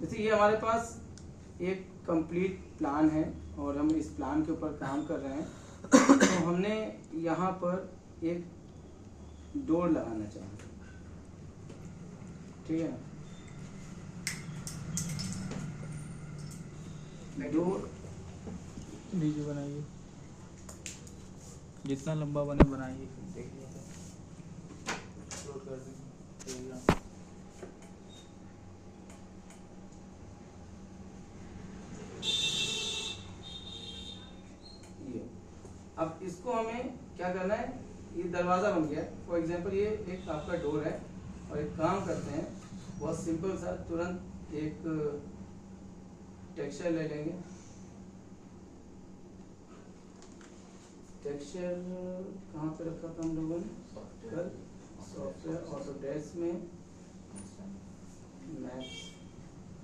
जैसे ये हमारे पास एक कंप्लीट प्लान है और हम इस प्लान के ऊपर काम कर रहे हैं, तो हमने यहाँ पर एक डोर लगाना चाहिए, ठीक है। डोर वीडियो बनाइए, जितना लंबा बने बनाइए, देखिए अपलोड कर देंगे। ये अब इसको हमें क्या करना है, ये दरवाज़ा बन गया। फॉर एग्जांपल ये एक आपका डोर है और एक काम करते हैं बहुत सिंपल सा, तुरंत एक टेक्सचर ले लेंगे। टेक्सचर कहाँ पे रखा था हम लोगों ने कल, सॉफ्टवेयर ऑटोडेस्क में मैक्स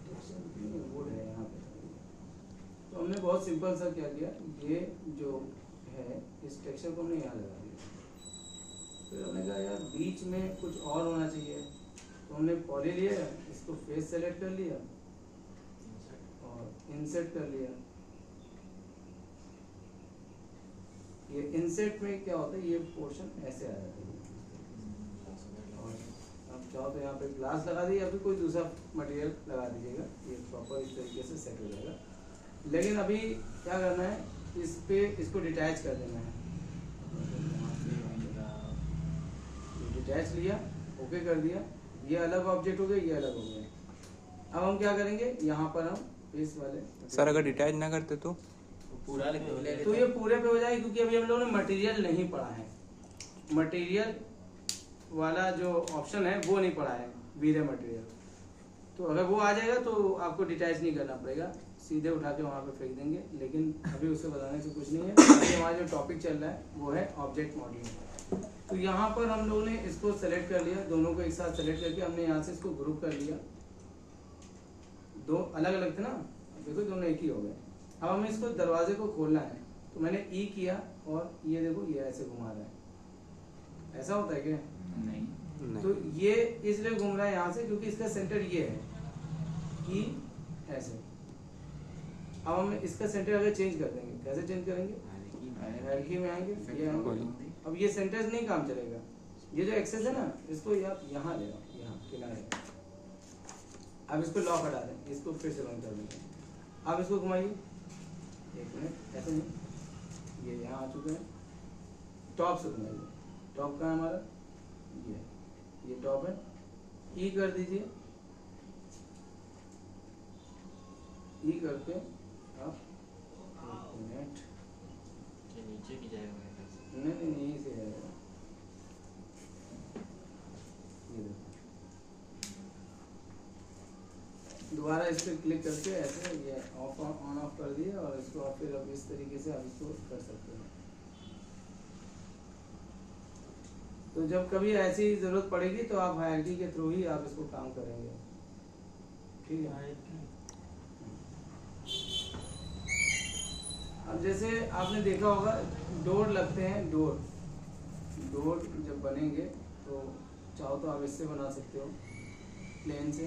टेक्सचर वुड है यहाँ पे। तो हमने बहुत सिंपल सा क्या किया, ये जो है इस टेक्सचर को हमने यहाँ लगा दिया। फिर हमने कहा यार बीच में कुछ और होना चाहिए, तो हमने पॉली लिया, इसको फेस सेलेक्ट कर लिया और इंसर्ट कर लिया। ये इंसर्ट में क्या होता है, ये पोर्शन ऐसे आ जाता है। और आप चाहो तो यहाँ पे ग्लास लगा दीजिए या फिर कोई दूसरा मटेरियल लगा दीजिएगा, ये प्रॉपर इस तरीके से सेट हो जाएगा। लेकिन अभी क्या करना है, इस पे इसको डिटैच कर देना है। डिटैच लिया, ओके कर दिया, ये अलग ऑब्जेक्ट हो गया, ये अलग हो गया। अब हम क्या करेंगे, यहाँ पर हम इस वाले सर अगर डिटैच ना करते तो पूरा ले तो ये पूरे पे हो जाएगा, क्योंकि अभी हम लोगों ने मटेरियल नहीं पढ़ा है। मटेरियल वाला जो ऑप्शन है वो नहीं पढ़ा है, वीरे मटेरियल। तो अगर वो आ जाएगा तो आपको डिटैच नहीं करना पड़ेगा, सीधे उठा के वहाँ पे फेंक देंगे। लेकिन अभी उससे बताने से कुछ नहीं है। अभी हमारा जो टॉपिक चल रहा है वो है ऑब्जेक्ट मॉडलिंग। तो यहाँ पर हम लोगों ने इसको सेलेक्ट कर लिया, दोनों को एक साथ सेलेक्ट करके हमने यहाँ से इसको ग्रुप कर लिया। दो अलग अलग थे ना, देखो दोनों एक ही हो गए। अब हमें इसको दरवाजे को खोलना है, तो मैंने ई किया और ये देखो ये ऐसे घुमा रहा है। ऐसा होता है क्या? नहीं। तो ये इसलिए घूम रहा है यहाँ से क्योंकि इसका सेंटर ये है कि ऐसे। अब हम इसका सेंटर अगर चेंज कर देंगे, कैसे चेंज करेंगे, हायरार्की में आएंगे, ये आएंगे। अब ये सेंटर नहीं काम चलेगा, ये जो एक्सेस है ना इसको आप यहाँ ले आओ, यहाँ किनारे। अब इसको लॉक हटा दें, इसको फिर से बंद कर देंगे। अब इसको घुमाइए, एक मिनट, ऐसे नहीं, ये यहाँ आ चुके हैं। टॉप से घुमाइए, टॉप का है हमारा, ये टॉप है। ई कर दीजिए, ई करके आप नेट के नीचे की जाएगा, नहीं यहीं से जाएगा। ये देखो, दोबारा इस पर क्लिक करके ऐसे ये ऑफ ऑन ऑफ कर दिए और इसको आप फिर अब इस तरीके से आप इसको कर सकते हैं। तो जब कभी ऐसी जरूरत पड़ेगी तो आप हायरार्की के थ्रू ही आप इसको काम करेंगे, ठीक है। अब जैसे आपने देखा होगा डोर लगते हैं, डोर जब बनेंगे तो चाहो तो आप इससे बना सकते हो, प्लेन से।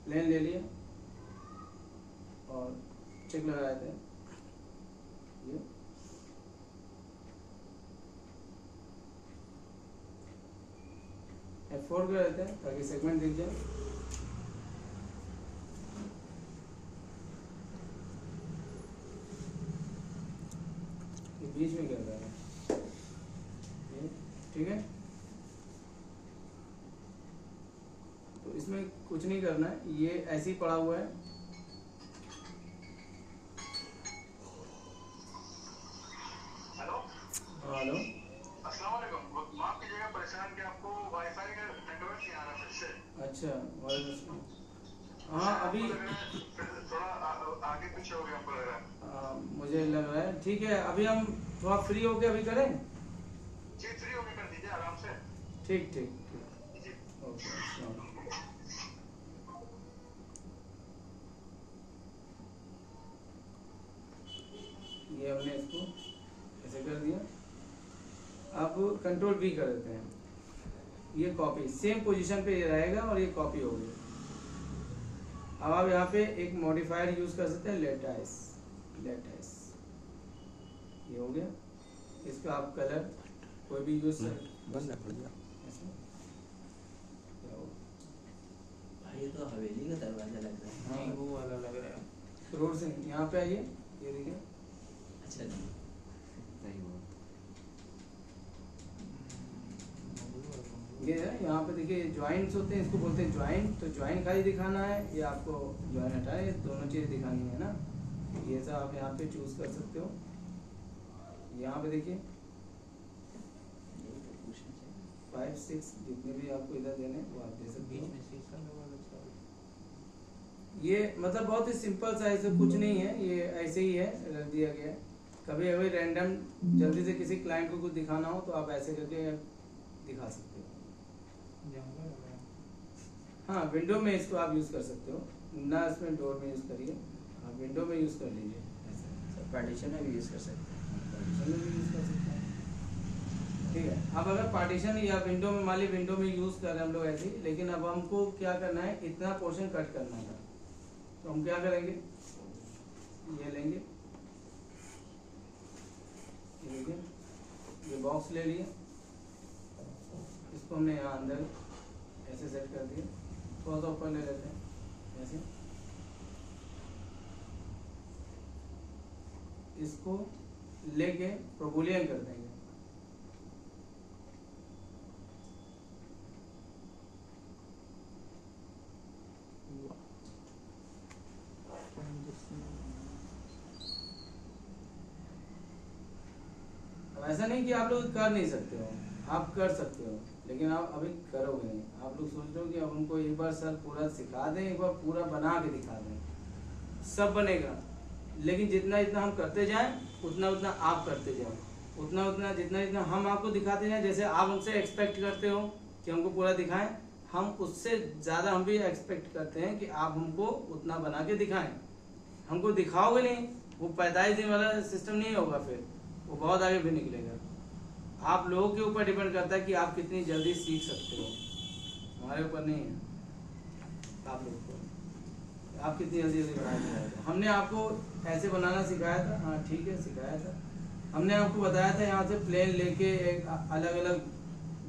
प्लेन ले लिया और चेक लगा देते हैं, ये F4 कर देते हैं ताकि सेगमेंट दिख जाए। ये बीच में कर रहा है, ठीक है। तो इसमें कुछ नहीं करना है, ये ऐसे ही पड़ा हुआ है। हेलो हेलो, अस्सलाम वालेकुम। माफ कीजिएगा परेशान कि आपको वाईफाई का नेटवर्क नहीं आ रहा फिर से। अच्छा वालेकुम। हाँ अभी थोड़ा आगे पीछे हो गया हमको लग रहा है। मुझे लग रहा है ठीक है। अभी हम थोड़ा फ्री होके अभी करें। जी फ्री होके कर दीजिए आराम से। ठीक ठीक ठीक, जी ओके अस्सलाम वालेकुम। ये हमने इसको ऐसे कर दिया। अब कंट्रोल V कर देते हैं। ये कॉपी सेम पोजीशन पे ये रहेगा और ये कॉपी हो गई। अब आप यहाँ पे एक मॉडिफायर यूज कर सकते हैं, लेटाइस। ये हो गया। इसका आप कलर कोई भी यूज कर बंद कर दिया। ऐसे क्या होगा? भाई ये तो हवेली का दरवाजा लग रहा है। हाँ। नहीं, वो वाला लग रहा है। रोड से यहाँ पे आइए, ये देखिए अच्छा जी। सही हुआ। ये है, यहाँ पे देखिए ज्वाइंट्स होते हैं, इसको बोलते हैं ज्वाइंट। तो ज्वाइंट खाली दिखाना है या आपको ज्वाइंट हटाए, ये दोनों चीज़ दिखानी है ना। ये सब आप यहाँ पे चूज कर सकते हो। यहाँ पे देखिए यही तो पूछना चाहिए। 5, 6 जितने भी आपको इधर देने वो आप दे सकते बीच हो। में शीशा लगा अच्छा है। ये मतलब बहुत ही सिंपल सा, ऐसे कुछ नहीं है, ये ऐसे ही है, रख दिया गया है। कभी अभी रैंडम जल्दी से किसी क्लाइंट को कुछ दिखाना हो तो आप ऐसे करके दिखा सकते हो। जंगल लग रहा है। हाँ, विंडो में इसको आप यूज़ कर सकते हो ना, इसमें डोर में यूज़ करिए, आप विंडो में यूज़ कर लीजिए ऐसे। सब पार्टीशन में भी यूज कर सकते हैं। पार्टीशन में भी यूज़ कर सकते हैं, ठीक है। अब अगर पार्टीशन या विंडो में, मान ली विंडो में यूज़ कर रहे हैं हम लोग ऐसे ही, लेकिन अब हमको क्या करना है, इतना पोर्शन कट करना था। तो हम क्या करेंगे, ये लेंगे, ये देखिए, ये बॉक्स ले लिए, इसको हमने यहाँ अंदर ऐसे सेट कर दिया, थोड़ा सा ऊपर ले लेते हैं ऐसे, इसको लेके प्रोबुलियन कर देंगे। अब ऐसा नहीं कि आप लोग कर नहीं सकते हो, आप कर सकते हो, लेकिन आप अभी करोगे नहीं। आप लोग सोच रहे हो कि अब हमको एक बार सर पूरा सिखा दें, एक बार पूरा बना के दिखा दें, सब बनेगा। लेकिन जितना जितना हम करते जाएं उतना उतना आप करते जाओ, उतना उतना जितना जितना हम आपको दिखाते जाएं। जैसे आप हमसे एक्सपेक्ट करते हो कि हमको पूरा दिखाएं, हम उससे ज़्यादा हम भी एक्सपेक्ट करते हैं कि आप हमको उतना बना के दिखाएं। हमको दिखाओगे नहीं, वो 45 दिन वाला सिस्टम नहीं होगा, फिर वो बहुत आगे भी निकलेगा। आप लोगों के ऊपर डिपेंड करता है कि आप कितनी जल्दी सीख सकते हो, हमारे ऊपर नहीं है, आप लोगों को आप कितनी जल्दी जल्दी बना के। हमने आपको ऐसे बनाना सिखाया था, हाँ ठीक है सिखाया था। हमने आपको बताया था यहाँ से प्लेन लेके एक अलग अलग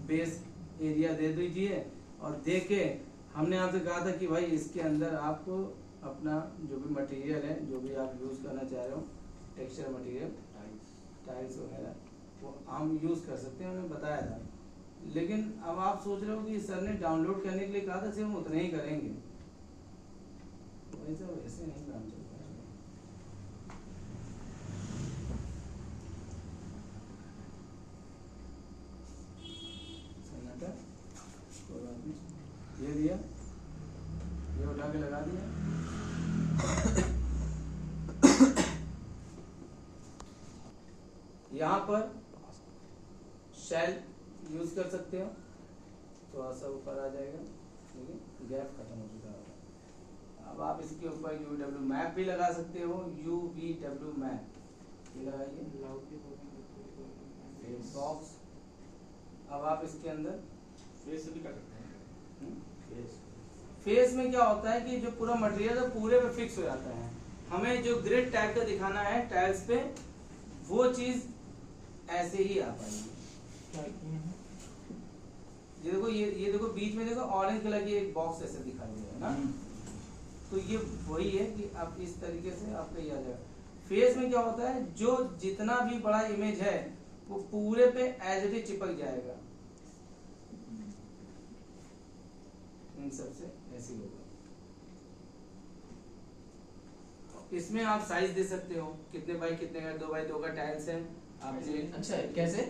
बेस एरिया दे दीजिए, और दे के हमने आपसे कहा था कि भाई इसके अंदर आपको अपना जो भी मटेरियल है, जो भी आप यूज़ करना चाह रहे हो, टेक्सचर मटेरियल, टाइल्स वगैरह, वो हम यूज़ कर सकते हैं, हमने बताया था। लेकिन अब आप सोच रहे हो कि सर ने डाउनलोड करने के लिए कहा था, सिर्फ हम उतना ही करेंगे, वैसे वैसे नहीं काम चलता है। सन्नाटा, कोई बात नहीं, ये दिया, ये उठा के लगा दिया। यहाँ पर शेल यूज कर सकते हो, थोड़ा सा ऊपर आ जाएगा, ठीक है, गैप खत्म हो चुका है। अब आप इसके ऊपर UW मैप भी लगा सकते हो, UVW मैप ये लगाइए, बॉक्स। अब आप इसके अंदर फेस भी कर सकते हैं। फेस में क्या होता है कि जो पूरा मटेरियल है पूरे पे फिक्स हो जाता है। हमें जो ग्रिड टाइप का दिखाना है टाइल्स पे, वो चीज ऐसे ही आ पाएगी। क्या किए हैं? ये देखो, ये देखो बीच में देखो ऑरेंज कलर की एक बॉक्स ऐसे दिखाई दे रहा है ना, तो ये वही है कि आप इस तरीके से आपका ये आ जाएगा। फेस में क्या होता है, जो जितना भी बड़ा इमेज है वो पूरे पे एज इट इज चिपक जाएगा, इन सबसे ऐसे ही होगा। इसमें आप साइज दे सकते हो, कितने बाई कितने का, 2x2 का टाइल्स है आपने। अच्छा कैसे?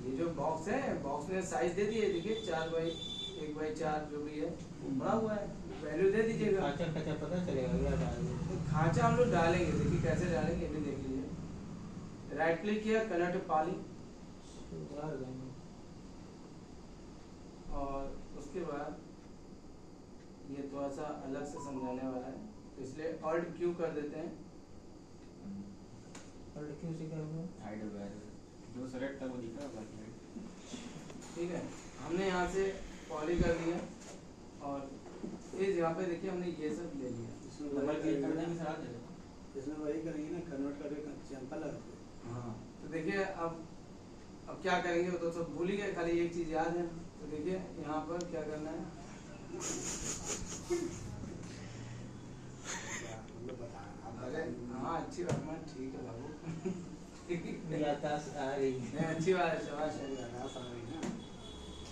ये जो बॉक्स है, बॉक्स में साइज दे दिए, देखिए 4x1x4 जो भी है वो बड़ा हुआ है, वैल्यू दे दीजिएगा। खाचा खाचा पता चलेगा क्या डालोगे? तो खांचा हम लोग डालेंगे, देखिए कैसे डालेंगे ये भी देख लीजिए। राइट क्लिक किया, कन्वर्ट पॉली, सुधार देंगे। और उसके बाद ये थोड़ा सा अलग से समझाने वाला है, तो इसलिए Alt Q कर देते हैं। और क्यों से क्या हुआ? हाइड वगैरह जो सेलेक्ट था वो दिखा, बाकी ठीक है, हमने यहाँ से पॉली कर लिया और इस यहाँ पे देखिए हमने ये सब ले लिया। इसमें डबल वही क्लिक करने करेंगे की ना, सलाह दे रहे हो। इसमें वही करेंगे ना, कन्वर्ट करके सैंपल लगाते। हाँ तो देखिए अब क्या करेंगे वो तो सब भूल ही गए, खाली एक चीज़ याद है। तो देखिए यहाँ पर क्या करना है, मतलब बताया अरे हाँ अच्छी बात है, ठीक है बाबू याददाश्त आ गई। नहीं अच्छी बात है, शाबाश है।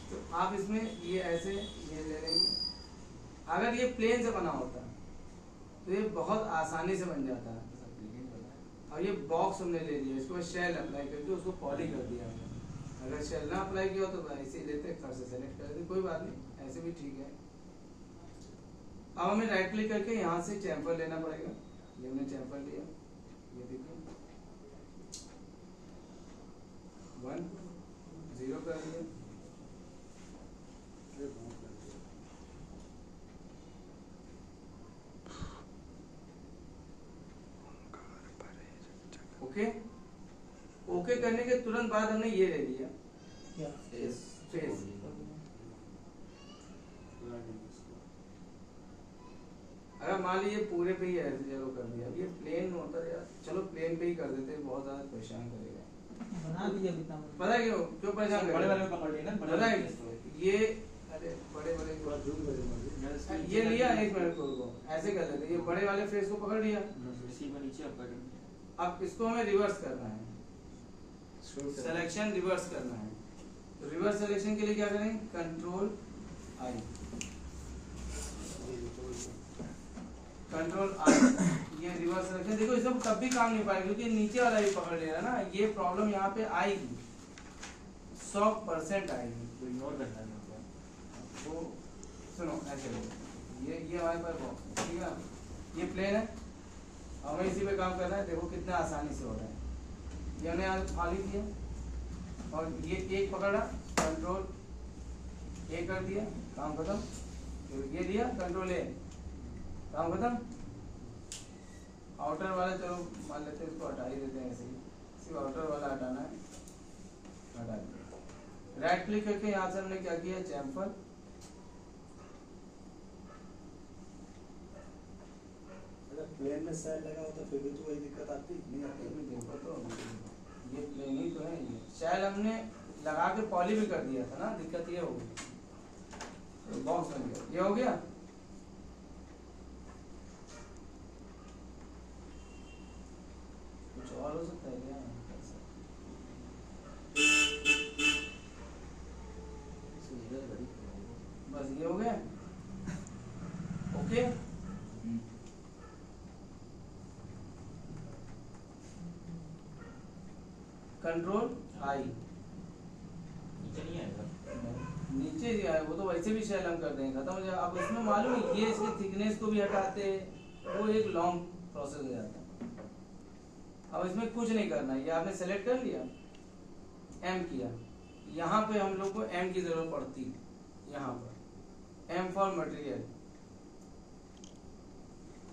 तो आप इसमें ये ऐसे ये ले लेंगे। अगर ये प्लेन से बना होता तो ये बहुत आसानी से बन जाता है। और ये बॉक्स हमने ले लिया, इसको शेल अप्लाई करके उसको पॉली कर दिया हमने। अगर शेल ना अप्लाई किया तो ऐसे ही लेते, खर से सेलेक्ट कर देते, कोई बात नहीं, ऐसे भी ठीक है। अब हमें राइट क्लिक करके यहाँ से चैम्फर लेना पड़ेगा। ये हमने चैम्फर लिया, ये देखिए 1 0 कर दिया। ओके, ओके करने के तुरंत बाद हमने ये ले लिया क्या फेस। अगर मान लीजिए पूरे पे ही ऐसे चलो कर दिया, अब ये प्लेन होता है यार, चलो प्लेन पे ही कर देते, बहुत ज्यादा परेशान करेगा। बना दीजिए इतना। पता है क्यों परेशान बड़े वाले करेगा? को पकड़ लिया ना, बड़े पता है वाले ये, अरे बड़े बड़े थोड़ा जूम करेंगे। ये लिया, एक मिनट को ऐसे कर लेते, ये बड़े वाले फेस को पकड़ लिया। इसी पर नीचे अप कर। अब इसको हमें रिवर्स करना है, सिलेक्शन रिवर्स करना है। तो रिवर्स सिलेक्शन के लिए क्या करेंगे, कंट्रोल आई, कंट्रोल आई, ये रिवर्स सिलेक्शन। देखो इसमें कब भी काम नहीं पाएगा क्योंकि नीचे वाला भी पकड़ ले रहा ना। ये प्रॉब्लम यहाँ पे आएगी, 100% आएगी। तो इग्नोर करना है मतलब। तो सुनो ऐसे करो, ये हमारे पास बॉक्स है, ठीक है ना, ये प्लेन है, हमें इसी पे काम करना है। देखो कितना आसानी से हो रहा है। ये हमने आज खाली किया और ये एक पकड़ा, कंट्रोल ए कर दिया, काम खत्म। फिर ये दिया कंट्रोल ए, काम खत्म। आउटर वाला चलो मान लेते हैं, इसको हटा ही देते हैं, ऐसे ही सिर्फ आउटर वाला हटाना है, हटा दिया। राइट क्लिक करके यहाँ से हमने क्या किया, चैम्फर। अगर प्लेन में सेल लगा होता फिर भी तो वही दिक्कत आती नहीं आती। देखो तो ये प्लेन ही तो है, ये शैल हमने लगा के पॉली भी कर दिया था ना, दिक्कत ये हो गई। तो बॉक्स बन गया, ये हो गया। कुछ और हो सकता है क्या? बस ये हो गया, ओके। कंट्रोल आई, नीचे नहीं आएगा। नीचे ही आया वो तो वैसे भी शैल हम कर देंगे, खत्म हो जाएगा। अब इसमें मालूम है ये इसकी थिकनेस को भी हटाते, वो एक लॉन्ग प्रोसेस हो जाता है। अब इसमें कुछ नहीं करना है, ये आपने सेलेक्ट कर लिया, एम किया, यहाँ पे हम लोग को एम की जरूरत पड़ती है, यहाँ पर एम फॉर मटेरियल।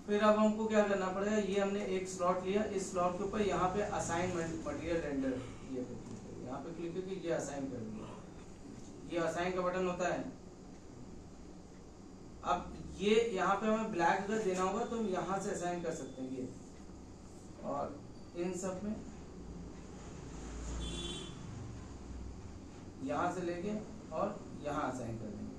फिर अब हमको क्या करना पड़ेगा, ये हमने एक स्लॉट लिया, इस स्लॉट के ऊपर यहाँ पे असाइन मटेरियल रेंडर, ये पे क्लिक करिए, यहाँ पे क्लिक करके ये असाइन कर दिया। ये असाइन का बटन होता है। अब ये यहाँ पे हमें ब्लैक अगर देना होगा तो हम यहाँ से असाइन कर सकते हैं ये, और इन सब में यहाँ से लेके और यहाँ असाइन कर देंगे।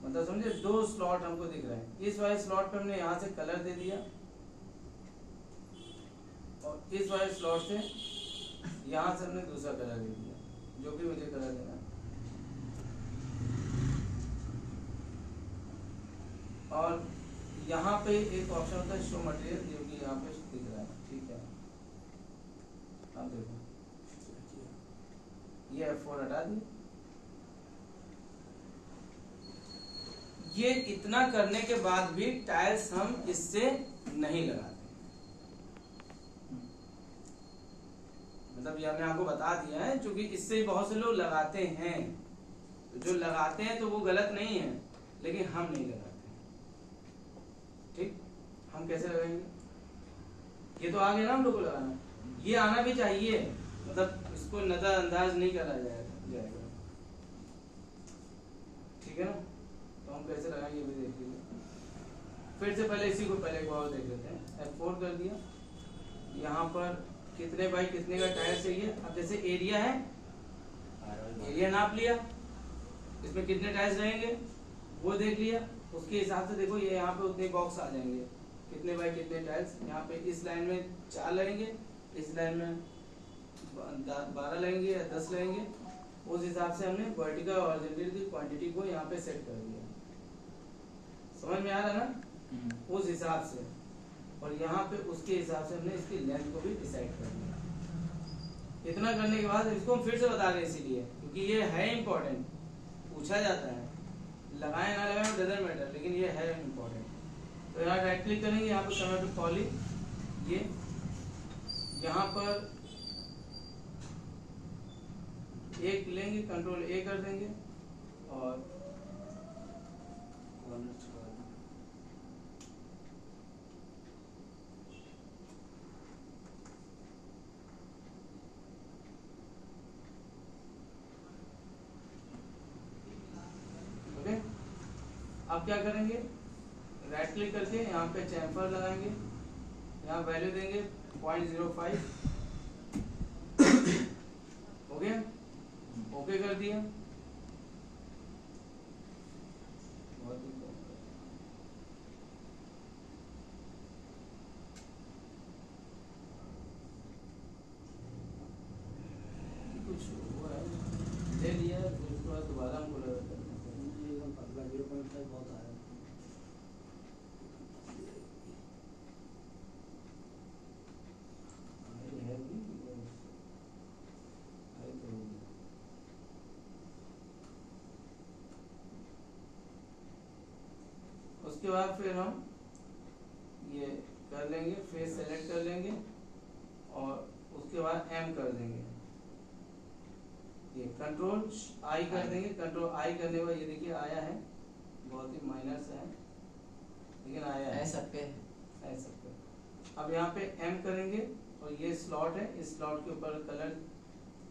मतलब समझे, दो स्लॉट हमको दिख रहे हैं। इस वाले स्लॉट पे हमने यहाँ से कलर दे दिया और इस वाले स्लॉट से यहाँ से हमने दूसरा कलर दे दिया, जो भी मुझे कलर देना है। और यहाँ पे एक ऑप्शन होता है शो मटेरियल, जो कि यहाँ पे दिख रहा है, ठीक है। आप देखो ये F4 हटा दी। ये इतना करने के बाद भी टाइल्स हम इससे नहीं लगाते, मतलब ये हमने आपको बता दिया है, क्योंकि इससे बहुत से लोग लगाते हैं। तो जो लगाते हैं तो वो गलत नहीं है, लेकिन हम नहीं लगाते। ठीक, हम कैसे लगाएंगे, ये तो आ गया ना हम लोग को लगाना, ये आना भी चाहिए। मतलब इसको इसको नजरअंदाज नहीं करा जाएगा। ठीक है ना? तो हम कैसे लगाएंगे ये भी देख लीजिए। फिर से पहले इसी को पहले एक और देख लेते हैं। F4 कर दिया। यहाँ पर कितने बाई कितने का टायर चाहिए। अब जैसे एरिया है, एरिया नाप लिया, इसमें कितने टायर्स रहेंगे वो देख लिया, उसके हिसाब से देखो ये यहाँ पे उतने बॉक्स आ जाएंगे, कितने बाई कितने टायर्स। यहाँ पे इस लाइन में 4 लगेंगे, इस लाइन में 12 लगेंगे या 10 लगेंगे। उस हिसाब से हमने वर्टिकल और हॉरिजॉन्टल की क्वांटिटी को यहाँ पे सेट कर दिया। समझ में आ रहा ना? उस हिसाब से, और यहाँ पे उसके हिसाब से हमने इसकी लेंथ को भी डिसाइड कर दिया। इतना करने के बाद इसको हम फिर से बता रहे हैं इसीलिए क्योंकि ये है इम्पोर्टेंट, पूछा जाता है। लगाए ना लगाए डजंट मैटर, लेकिन ये है इम्पोर्टेंट। तो यहाँ राइट क्लिक करेंगे, यहाँ पर कन्वर्ट टू पॉली, ये यहाँ पर एक लेंगे, कंट्रोल ए कर देंगे और ओके। अब क्या करेंगे, राइट क्लिक करके यहाँ पे चैम्फर लगाएंगे, यहाँ वैल्यू देंगे 0.05, हो गया, ओके कर दिया। बहुत ही कम। कुछ हुआ है, ले लिया, फिर उसके बाद दोबारा हमको लगा एकदम पतला 0.5 बहुत आ रहा है। उसके बाद फिर हम ये कर लेंगे, फेस सेलेक्ट कर लेंगे और उसके बाद M कर देंगे, ये कंट्रोल I कर देंगे। कंट्रोल I करने के बाद ये देखिए आया है, बहुत ही माइनर सा है लेकिन आया है, सब पे सब पे। अब यहाँ पे M करेंगे और ये स्लॉट है, इस स्लॉट के ऊपर कलर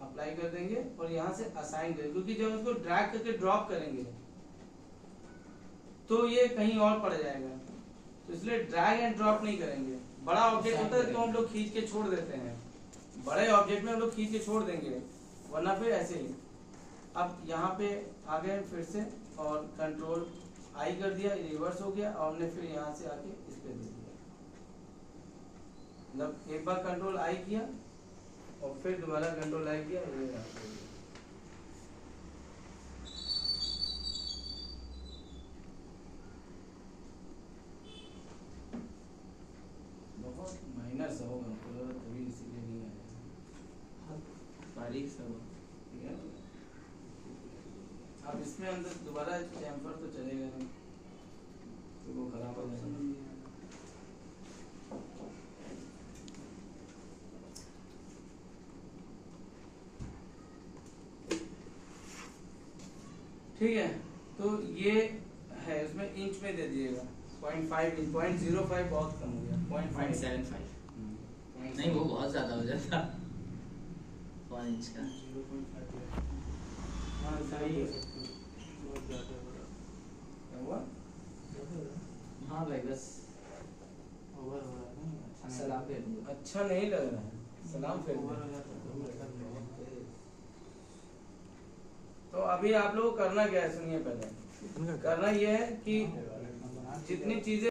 अप्लाई कर देंगे और यहाँ से असाइन करेंगे, क्योंकि जब उसको ड्रैग करके ड्रॉप करेंगे तो ये कहीं और पड़ जाएगा, तो इसलिए ड्रैग एंड ड्रॉप नहीं करेंगे। बड़ा ऑब्जेक्ट होता है तो हम लोग खींच के छोड़ देते हैं, बड़े ऑब्जेक्ट में हम लोग खींच के छोड़ देंगे, वरना फिर ऐसे ही। अब यहाँ पे आ गए फिर से और कंट्रोल I कर दिया, रिवर्स हो गया और हमने फिर यहाँ से आके इस पे दे दिया। मतलब एक बार कंट्रोल I किया और फिर दोबारा कंट्रोल I किया, ये रहा। बहुत माइनर सा होगा, तभी इसीलिए नहीं आया, बारीक सब। ठीक है। अब इसमें अंदर दोबारा चैम्फर तो चलेगा नहीं, तो वो खराब हो जाएगा। ठीक है, तो ये है, उसमें इंच में दे दिएगा 0.5 इंच, 0.05 बहुत कम हो गया, 0.75 नहीं, वो बहुत ज्यादा हो जाता 1 इंच का। 0.5 हाँ सही है। बहुत ज़्यादा बड़ा क्या हुआ? हाँ भाई बस ओवर हो रहा है ना, अच्छा सलाम फेर दूंगा। अच्छा नहीं लग रहा है, सलाम फेर ओवर दो। हो जाता है तो कर लेंगे। तो अभी आप लोग को करना क्या है, सुनिए पहले। करना ये है कि जितनी चीजें